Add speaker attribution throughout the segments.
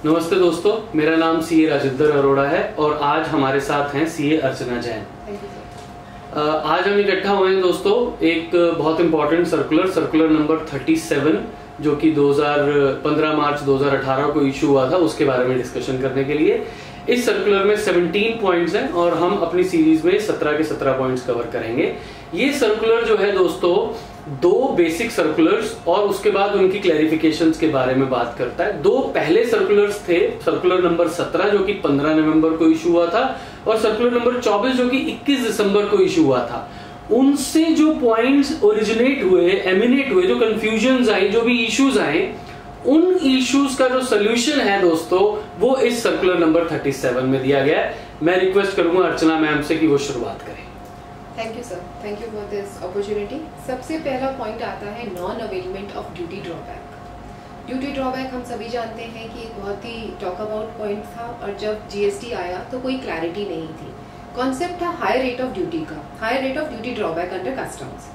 Speaker 1: नमस्ते दोस्तों, मेरा नाम सीए राजेंद्र अरोड़ा है और आज हमारे साथ हैं सीए अर्चना जैन। आज हम इकट्ठा हुए हैं दोस्तों एक बहुत इंपॉर्टेंट सर्कुलर नंबर 37 जो कि 15 मार्च 2018 को इशू हुआ था, उसके बारे में डिस्कशन करने के लिए। इस सर्कुलर में 17 पॉइंट्स हैं और हम अपनी सीरीज में 17 के 17 पॉइंट्स कवर करेंगे। ये सर्कुलर जो है दोस्तों दो बेसिक सर्कुलर्स और उसके बाद उनकी क्लैरिफिकेशंस के बारे में बात करता है। दो पहले सर्कुलर्स थे, सर्कुलर नंबर 17 जो कि 15 नवंबर को इशू हुआ था और सर्कुलर नंबर 24 जो कि 21 दिसंबर को इशू हुआ था। उनसे जो पॉइंट्स ओरिजिनेट हुए, एमिनेट हुए, जो कंफ्यूजन्स आई, जो भी इश्यूज आए, उन इश्यूज का जो सोल्यूशन है दोस्तों वो इस सर्कुलर नंबर 37 में दिया गया है। मैं रिक्वेस्ट करूंगा अर्चना मैम से कि वो शुरुआत करें।
Speaker 2: Thank you sir, thank you for this opportunity. सबसे पहला पॉइंट आता है non availment of duty drawback. Duty drawback हम सभी जानते हैं कि एक बहुत ही टॉक अबाउट पॉइंट था और जब जीएसटी आया तो कोई क्लैरिटी नहीं थी। कॉन्सेप्ट था हायर रेट ऑफ ड्यूटी का, higher rate of duty drawback under customs,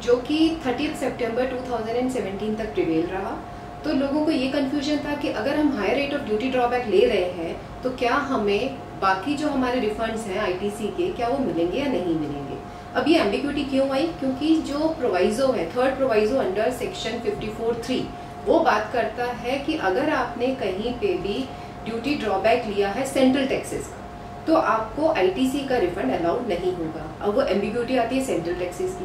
Speaker 2: जो कि 30 सितंबर 2017 तक प्रिवेल रहा। तो लोगों को ये कंफ्यूजन था कि अगर हम higher rate of duty drawback ले रहे हैं तो क्या हमें बाकी जो हमारे रिफंड्स हैं आईटीसी के, क्या वो मिलेंगे या नहीं मिलेंगे। अब ये एम्बिग्यूटी क्यों आई? क्योंकि जो प्रोवाइजो है, थर्ड प्रोवाइजो अंडर सेक्शन 54(3) वो बात करता है कि अगर आपने कहीं पे भी ड्यूटी ड्रॉबैक लिया है सेंट्रल टैक्सेस का तो आपको आईटीसी का रिफंड अलाउड नहीं होगा। अब वो एम्बिग्यूटी आती है सेंट्रल टैक्सेस की,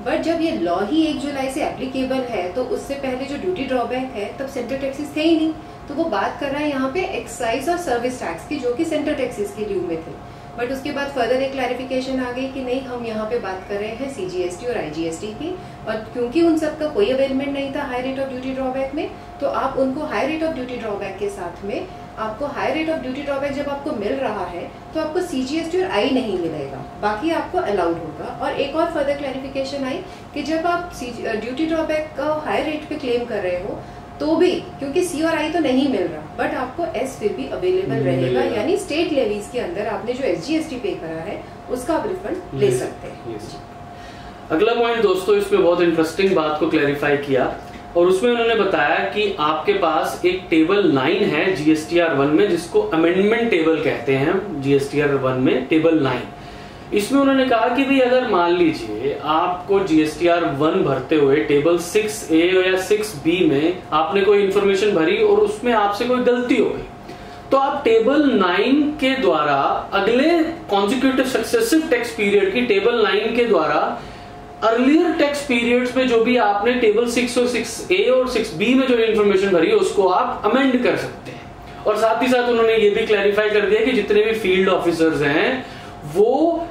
Speaker 2: बट जब ये लॉ ही 1 जुलाई से एप्लीकेबल है तो उससे पहले जो ड्यूटी ड्रॉबैक है तब सेंट्रल टैक्सेस थे ही नहीं। तो वो बात कर रहा है यहाँ पे एक्साइज और सर्विस टैक्स की, जो कि सेंट्रल टैक्सेस के ड्यू में थे। बट उसके बाद फर्दर एक क्लैरिफिकेशन आ गई कि नहीं, हम यहाँ पे बात कर रहे हैं सीजीएसटी और आईजीएसटी की, और क्योंकि उन सब का कोई अवेलमेंट नहीं था high rate of duty drawback में, तो आप उनको high rate of duty drawback के साथ में आपको high rate of duty drawback जब आपको मिल रहा है तो आपको सीजीएसटी और आई नहीं मिलेगा, बाकी आपको अलाउड होगा। और एक और फर्दर क्लैरिफिकेशन आई कि जब आप ड्यूटी ड्रॉबैक का हाई रेट पे क्लेम कर रहे हो तो भी, क्योंकि सी और आई तो नहीं मिल रहा, बट आपको एस फिर भी अवेलेबल रहेगा, यानी स्टेट लेवीज के अंदर आपने जो एसजीएसटी पे करा है उसका आप रिफंड ले सकते हैं।
Speaker 1: अगला पॉइंट दोस्तों, इसमें बहुत इंटरेस्टिंग बात को क्लैरिफाई किया और उसमें उन्होंने बताया कि आपके पास एक टेबल 9 है जीएसटीआर 1 में, जिसको अमेंडमेंट टेबल कहते हैं जीएसटीआर 1 में, टेबल 9। इसमें उन्होंने कहा कि भाई अगर मान लीजिए आपको जीएसटीआर 1 भरते हुए टेबल 6A या 6B में आपने कोई इंफॉर्मेशन भरी और उसमें आपसे कोई गलती हो गई, तो आप टेबल 9 के द्वारा अगले कॉन्जिक्यूटिव सक्सेसिव टैक्स पीरियड की टेबल 9 के द्वारा अर्लियर टैक्स पीरियड्स में जो भी आपने टेबल 6 और 6A और 6B में जो इंफॉर्मेशन भरी है उसको आप अमेंड कर सकते हैं। और साथ ही साथ उन्होंने ये भी क्लैरिफाई कर दिया कि जितने भी फील्ड ऑफिसर्स हैं वो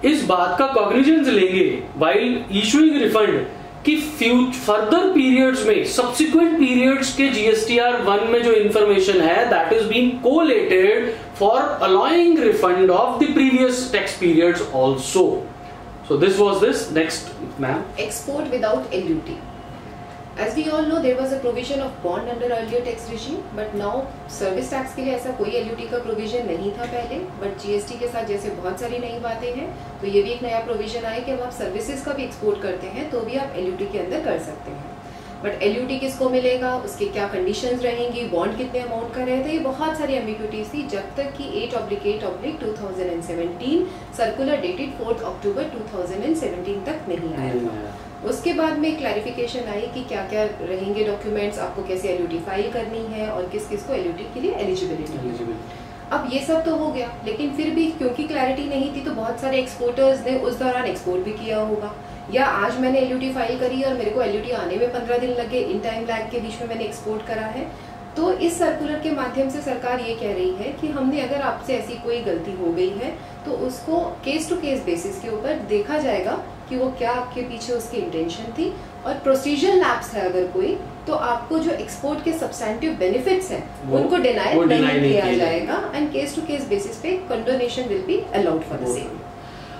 Speaker 1: इस बात का कॉग्निजेंस लेंगे व्हाइल इशूइंग रिफंड कि फर्दर पीरियड्स में, सब्सिक्वेंट पीरियड्स के जीएसटीआर 1 में जो इंफॉर्मेशन है that is being collated for allowing refund of the previous tax periods also. So this was this. Next, ma'am.
Speaker 2: Export without LUT. As we all know, there was a provision of bond under earlier tax regime, but now service tax के लिए ऐसा कोई LUT का provision नहीं था पहले, but GST के साथ जैसे बहुत सारी नई बातें हैं तो ये भी एक नया प्रोविजन आया कि अब आप सर्विसेज का भी एक्सपोर्ट करते हैं तो भी आप LUT के अंदर कर सकते हैं। बट LUT किसको मिलेगा, उसके क्या कंडीशंस रहेंगी, बॉन्ड कितने अमाउंट का रहेगा, ये बहुत सारी एम्बिग्यूटीज थी जब तक कि 8/8/2017 सर्कुलर डेटेड 4 अक्टूबर 2017 तक नहीं आया था। उसके बाद में क्लैरिफिकेशन आई कि क्या क्या रहेंगे डॉक्यूमेंट्स, आपको कैसे LUT फाइल करनी है और किस किस को LUT के लिए एलिजिबिलिटी। अब ये सब तो हो गया, लेकिन फिर भी क्योंकि क्लैरिटी नहीं थी तो बहुत सारे एक्सपोर्टर्स ने उस दौरान एक्सपोर्ट भी किया होगा, या आज मैंने LUT फाइल करी और मेरे को LUT आने में 15 दिन लगे, इन टाइम लैग के बीच में मैंने एक्सपोर्ट करा है। तो इस सर्कुलर के माध्यम से सरकार ये कह रही है कि हमने अगर आपसे ऐसी कोई गलती हो गई है तो उसको केस टू केस बेसिस के ऊपर देखा जाएगा कि वो क्या आपके पीछे उसकी इंटेंशन थी, और प्रोसीजर लैप्स है अगर कोई तो आपको जो एक्सपोर्ट के सब्सटेंटिव बेनिफिट्स हैं उनको डिनाई नहीं किया जाएगा, and case to case basis पे condonation will be allowed for the same.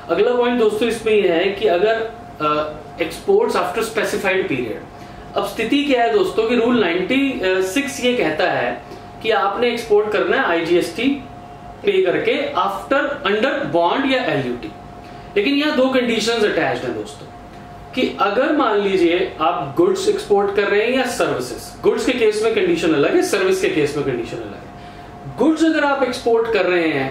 Speaker 1: अगला पॉइंट दोस्तों इसमें यह है कि अगर एक्सपोर्ट्स आफ्टर स्पेसिफाइड पीरियड, अब स्थिति क्या है दोस्तों कि रूल 96 ये कहता है कि आपने एक्सपोर्ट करना है आईजीएसटी पे करके आफ्टर अंडर बॉन्ड या LUT, लेकिन यहाँ दो कंडीशंस अटैच्ड हैं दोस्तों कि अगर मान लीजिए आप गुड्स एक्सपोर्ट कर रहे हैं या सर्विसेज, गुड्स के केस में कंडीशन अलग है, सर्विस के केस में कंडीशन अलग है। गुड्स अगर आप एक्सपोर्ट कर रहे हैं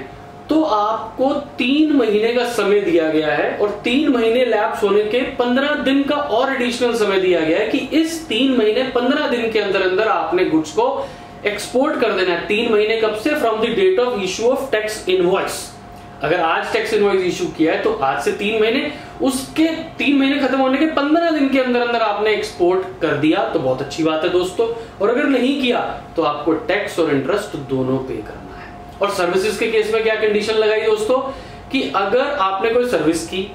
Speaker 1: तो आपको 3 महीने का समय दिया गया है और 3 महीने लैप्स होने के 15 दिन का और एडिशनल समय दिया गया है कि इस 3 महीने 15 दिन के अंदर अंदर आपने गुड्स को एक्सपोर्ट कर देना है। 3 महीने कब से? From the date of issue of tax invoice. अगर आज टैक्स इनवॉइस इशू किया है तो आज से 3 महीने, उसके 3 महीने खत्म होने के 15 दिन के अंदर अंदर आपने एक्सपोर्ट कर दिया तो बहुत अच्छी बात है दोस्तों। और अगर नहीं किया तो आपको टैक्स और इंटरेस्ट दोनों पे करना है। और सर्विसेज के केस में क्या कंडीशन लगाई दोस्तों कि अगर आपने कोई सर्विस की,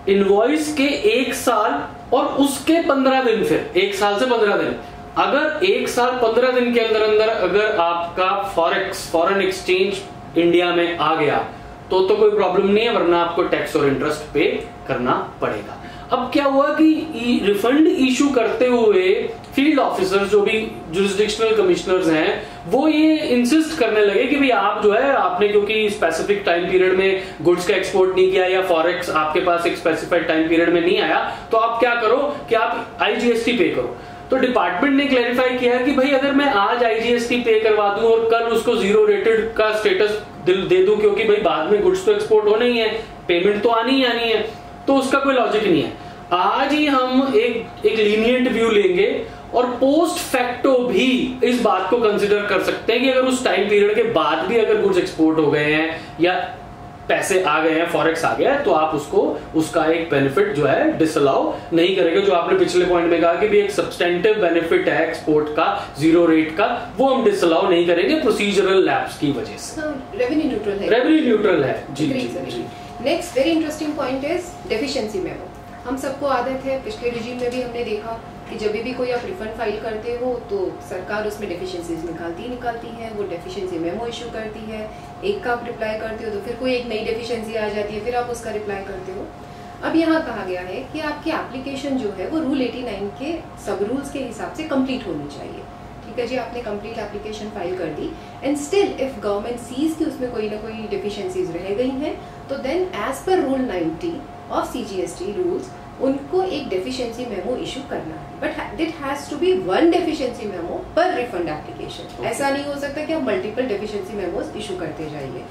Speaker 1: इनवॉइस के 1 साल और उसके 15 दिन, फिर 1 साल से 15 दिन, अगर 1 साल 15 दिन के अंदर अंदर अगर आपका फॉरेक्स फॉरेन एक्सचेंज इंडिया में आ गया तो कोई प्रॉब्लम नहीं है, वरना आपको टैक्स और इंटरेस्ट पे करना पड़ेगा। अब क्या हुआ कि रिफंड इशू करते हुए फील्ड ऑफिसर्स जो भी जुरिस्डिक्शनल कमिश्नर्स हैं वो ये इंसिस्ट करने लगे कि भाई आप जो है आपने क्योंकि स्पेसिफिक टाइम पीरियड में गुड्स का एक्सपोर्ट नहीं किया या फॉरेक्स आपके पास एक स्पेसिफाइड टाइम पीरियड में नहीं आया तो आप क्या करो कि आप IGST पे करो। तो डिपार्टमेंट ने क्लैरिफाई किया कि भाई अगर मैं आज IGST पे करवा दूं और कल उसको 0 रेटेड का स्टेटस दे दूं क्योंकि भाई बाद में गुड्स तो एक्सपोर्ट होने ही है, पेमेंट तो आनी ही आनी है, तो उसका कोई लॉजिक नहीं है। आज ही हम एक लीनियंट व्यू लेंगे और पोस्ट फैक्टो भी इस बात को कंसिडर कर सकते हैं कि अगर उस टाइम पीरियड के बाद भी अगर गुड्स एक्सपोर्ट हो गए हैं या पैसे आ गए हैं, फॉरेक्स आ गया है, तो आप उसका एक बेनिफिट जो है डिसअलाउ नहीं करेंगे। जो आपने पिछले पॉइंट में कहा कि भी एक सब्सटेंटिव बेनिफिट है एक्सपोर्ट का 0 रेट का, वो हम डिसअलाउ नहीं करेंगे प्रोसीजरल लैप्स की वजह से।
Speaker 2: रेवेन्यू न्यूट्रल है,
Speaker 1: रेवेन्यू न्यूट्रल है जी जी।
Speaker 2: Next very interesting point is deficiency memo. हम सबको आदत है, पिछले रिजीम में भी हमने देखा कि जब भी कोई आप रिफंड फाइल करते हो तो सरकार उसमें डेफिशिएंसीज निकालती है, वो डेफिशिएंसी मेमो इशू करती है। एक का आप रिप्लाई करते हो तो फिर कोई एक नई डेफिशिएंसी आ जाती है, फिर आप उसका रिप्लाई करते हो। अब यहाँ कहा गया है कि आपकी एप्लीकेशन जो है वो रूल 89 के सब रूल्स के हिसाब से कंप्लीट होनी चाहिए। ठीक है जी, आपने कंप्लीट एप्लीकेशन फाइल कर दी and still if government sees कि उसमें कोई ना कोई डेफिशिएंसीज रह गई हैं तो then as per rule 90 of CGST rules उनको एक डेफिशिएंसी मेमो इशू करना है, but it has to be 1 deficiency memo per refund application. ऐसा नहीं हो सकता कि आप मल्टीपल डेफिशिएंसी मेमोज इशू करते जाइए।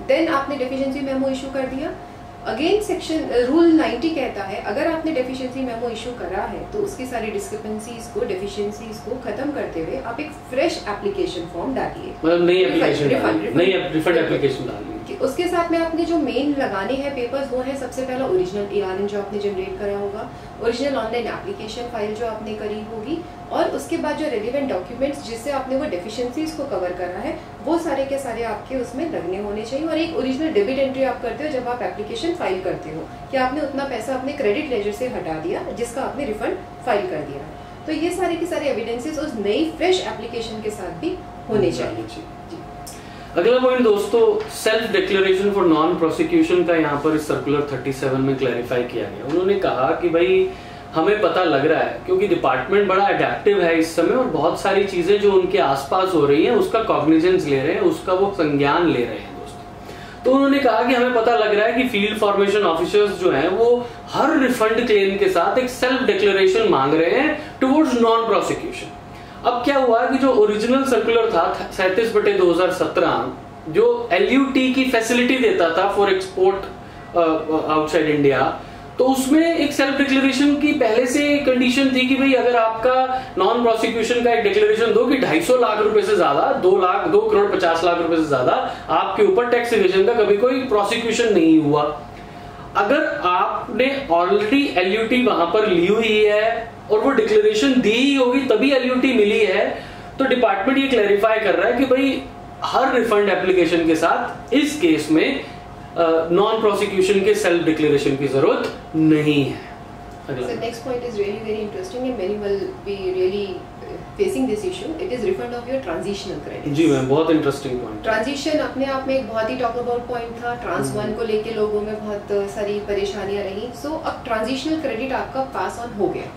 Speaker 2: देन आपने डेफिशिएंसी मेमो इशू कर दिया, अगेन सेक्शन रूल 90 कहता है अगर आपने डेफिशिएंसी मेमो इशू करा है तो उसकी सारी डिस्क्रिपेंसीज को, डेफिशिएंसीज को खत्म करते हुए आप एक फ्रेश एप्लीकेशन फॉर्म डालिए,
Speaker 1: मतलब नई रिफंड एप्लीकेशन डालिए।
Speaker 2: उसके साथ में आपने जो मेन लगाने हैं पेपर्स वो है सबसे पहला ओरिजिनल ARN जो आपने जनरेट करा होगा, ओरिजिनल ऑनलाइन एप्लीकेशन फाइल जो आपने करी होगी, और उसके बाद जो रेलिवेंट डॉक्यूमेंट्स जिससे आपने वो डेफिशिएंसीज को कवर करा है वो सारे के सारे आपके उसमें लगने होने चाहिए। और एक ओरिजिनल डेबिट एंट्री आप करते हो जब आप एप्लीकेशन फाइल करते हो कि आपने उतना पैसा अपने क्रेडिट लेजर से हटा दिया जिसका आपने रिफंड फाइल कर दिया है। तो ये सारे के सारे एविडेंसेस उस नई फ्रेश एप्लीकेशन के साथ भी होने चाहिए।
Speaker 1: अगला पॉइंट दोस्तों, self declaration for non prosecution का यहाँ पर इस सर्कुलर 37 में क्लैरिफाई किया गया। उन्होंने कहा कि भाई हमें पता लग रहा है क्योंकि डिपार्टमेंट बड़ा अडेप्टिव है इस समय और बहुत सारी चीजें जो उनके आसपास हो रही हैं उसका कॉग्निजेंस ले रहे हैं, उसका वो संज्ञान ले रहे हैं दोस्तों। तो उन्होंने कहा कि हमें पता लग रहा है कि फील्ड फॉर्मेशन ऑफिसर्स जो हैं वो हर रिफंड क्लेम के साथ एक सेल्फ डिक्लेरेशन मांग रहे हैं टुवर्ड्स नॉन प्रोसिक्यूशन। अब क्या हुआ कि जो ओरिजिनल सर्कुलर था 37/2017 जो LUT की फैसिलिटी देता था फॉर एक्सपोर्ट आउटसाइड इंडिया, तो उसमें एक सेल्फ डिक्लेरेशन की पहले से कंडीशन थी कि भाई अगर आपका नॉन प्रोसिक्यूशन का एक डिक्लेरेशन दो कि 250 लाख रुपए से ज्यादा 2 करोड़ 50 लाख रुपए से ज्यादा आपके ऊपर टैक्स इवेजन का कभी कोई प्रोसिक्यूशन नहीं हुआ। अगर आपने ऑलरेडी LUT वहां पर ली हुई है और वो डिक्लेरेशन दी ही होगी तभी LUT मिली है, तो डिपार्टमेंट ये क्लैरिफाई कर रहा है कि भाई हर रिफंड एप्लीकेशन के साथ इस केस में नॉन प्रोसिक्यूशन के सेल्फ डिक्लेरेशन की जरूरत नहीं है।
Speaker 2: So next point is really very interesting and many will be really facing this issue. It is refund of your transitional credits.
Speaker 1: जी मैम, बहुत इंटरेस्टिंग पॉइंट।
Speaker 2: ट्रांजिशन अपने आप में एक बहुत ही टॉक अबाउट पॉइंट था। ट्रांस 1 को लेके लोगों में बहुत सारी परेशानियां रही। सो अब ट्रांजिशनल क्रेडिट आपका पास ऑन हो गया।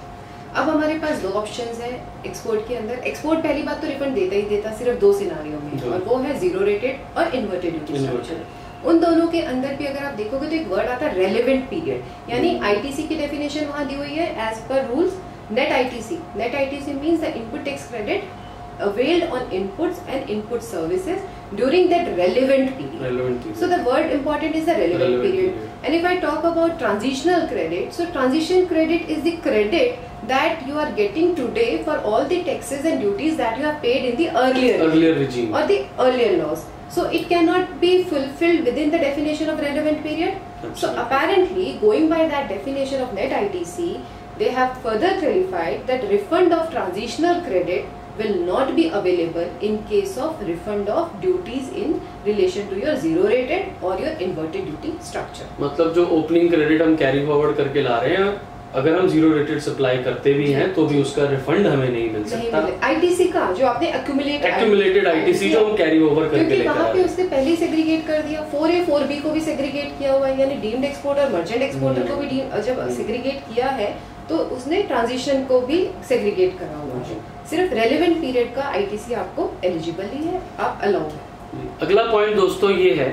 Speaker 2: अब हमारे पास 2 ऑप्शंस हैं एक्सपोर्ट के अंदर। एक्सपोर्ट पहली बात तो रिफंड देता ही देता सिर्फ 2 सिनारियों में, और वो है 0 रेटेड और इन्वर्टेड ड्यूटी स्ट्रक्चर। उन दोनों के अंदर भी अगर आप देखोगे तो एक वर्ड आता है रेलेवेंट पीरियड, यानी ITC की डेफिनेशन वहां दी हुई है as per rules net ITC। Net ITC means the input tax credit availed on inputs and input services during that relevant period. So the word important is the relevant period. And if I talk about transitional credit, so transition credit is the credit that you are getting today for all the taxes and duties that you have paid in the earlier
Speaker 1: regime
Speaker 2: or the earlier laws. So it cannot be fulfilled within the definition of relevant period. Absolutely. So apparently, going by that definition of net ITC, they have further clarified that refund of transitional credit will not be available in case of refund of duties in relation to your zero rated or your inverted duty structure.
Speaker 1: मतलब जो opening credit हम carry forward करके ला रहे हैं, अगर हम zero rated supply करते भी हैं तो भी उसका रिफंड हमें नहीं मिल सकता।
Speaker 2: आईटीसी का जो आपने
Speaker 1: एक्यूमुलेटेड आईटीसी जो हम कैरी ओवर करके लेकर
Speaker 2: वहाँ पे उसने पहले ही सेग्रीगेट कर दिया, 4A 4B को भी सेग्रीगेट किया हुआ है, यानी डीम्ड एक्सपोर्टर मर्चेंट एक्सपोर्टर को भी जब सेग्रीगेट किया है तो उसने ट्रांजिशन को भी सेग्रीगेट करा हुआ है। सिर्फ रेलेवेंट पीरियड का आईटीसी आपको एलिजिबल ही है, आप अलाउ है।
Speaker 1: अगला पॉइंट दोस्तों ये है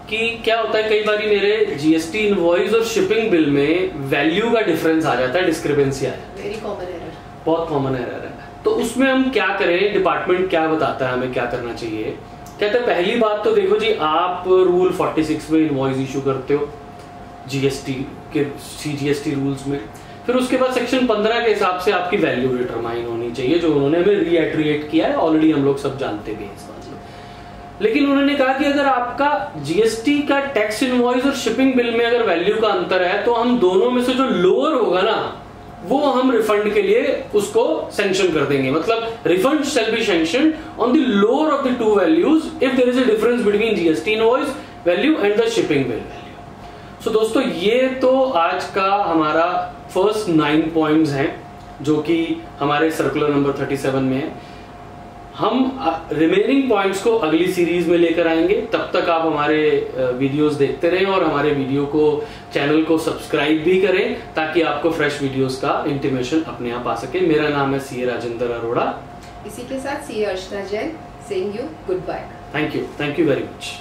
Speaker 1: कि क्या होता है, कई बार मेरे जीएसटी इनवॉइस और शिपिंग बिल में वैल्यू का डिफरेंस आ जाता है, डिस्क्रिपेंसी आ जाती है।
Speaker 2: वेरी कॉमन एरर,
Speaker 1: बहुत कॉमन एरर है। तो उसमें हम क्या करें, डिपार्टमेंट क्या बताता है हमें क्या करना चाहिए। कहते हैं पहली बात तो देखो जी, आप रूल 46 में इनवॉइस इशू करते हो जीएसटी के सीजीएसटी रूल्स में, फिर उसके बाद सेक्शन 15 के हिसाब से आपकी वैल्यू डिटरमाइन होनी चाहिए, जो उन्होंने हमें रीएट्रिएट किया है, ऑलरेडी हम लोग सब जानते भी हैं इस बात में। लेकिन उन्होंने कहा कि अगर आपका जीएसटी का टैक्स इनवॉइस और शिपिंग बिल में अगर वैल्यू का अंतर है तो हम दोनों में से जो लोअर होगा ना, वो हम रिफंड के लिए उसको सैंक्शन कर देंगे। मतलब refund shall be sanctioned on the lower of the two values if there is a difference between GST invoice value and the shipping bill value. So दोस्तों, ये तो आज का हमारा फर्स्ट 9 पॉइंट्स हैं जो कि हमारे सर्कुलर नंबर 37 में है। हम रिमेनिंग पॉइंट्स को अगली सीरीज में लेकर आएंगे। तब तक आप हमारे वीडियोस देखते रहें और हमारे वीडियो को, चैनल को सब्सक्राइब भी करें ताकि आपको फ्रेश वीडियोस का इंटीमेशन अपने आप आ सके। मेरा नाम है सीए राजेंद्र अरोड़ा,
Speaker 2: इसी के साथ CA Archana Jain, saying you goodbye.
Speaker 1: Thank you very much.